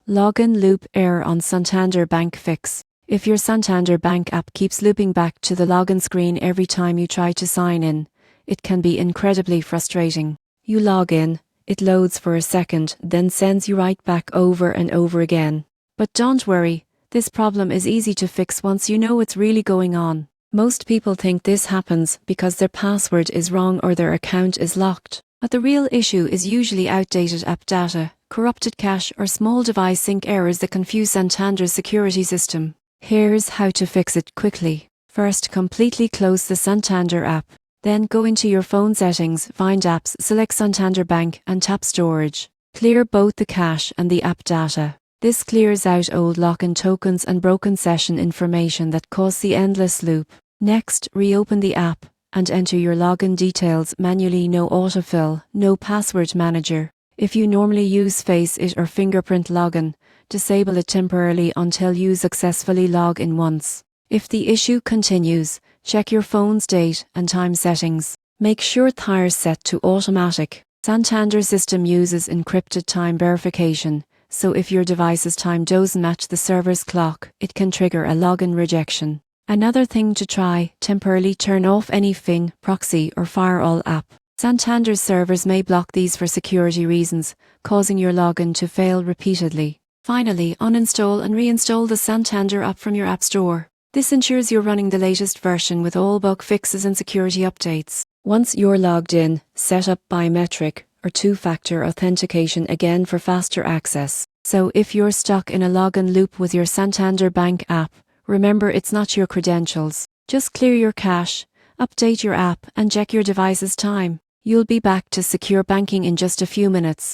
Login loop error on Santander Bank Fix. If your Santander Bank app keeps looping back to the login screen every time you try to sign in, it can be incredibly frustrating. You log in, it loads for a second, then sends you right back over and over again. But don't worry, this problem is easy to fix once you know what's really going on. Most people think this happens because their password is wrong or their account is locked. But the real issue is usually outdated app data, corrupted cache, or small device sync errors that confuse Santander's security system. Here's how to fix it quickly. First, completely close the Santander app. Then go into your phone settings, find apps, select Santander Bank and tap Storage. Clear both the cache and the app data. This clears out old login tokens and broken session information that cause the endless loop. Next, reopen the app and enter your login details manually. No autofill, no password manager. If you normally use Face It or fingerprint login, disable it temporarily until you successfully log in once. If the issue continues, check your phone's date and time settings. Make sure Tire set to automatic. Santander's system uses encrypted time verification, so if your device's time doesn't match the server's clock, it can trigger a login rejection. Another thing to try, temporarily turn off any Fing, proxy or firewall app. Santander's servers may block these for security reasons, causing your login to fail repeatedly. Finally, uninstall and reinstall the Santander app from your app store. This ensures you're running the latest version with all bug fixes and security updates. Once you're logged in, set up biometric or two-factor authentication again for faster access. So if you're stuck in a login loop with your Santander Bank app, remember it's not your credentials. Just clear your cache, update your app and check your device's time. You'll be back to secure banking in just a few minutes.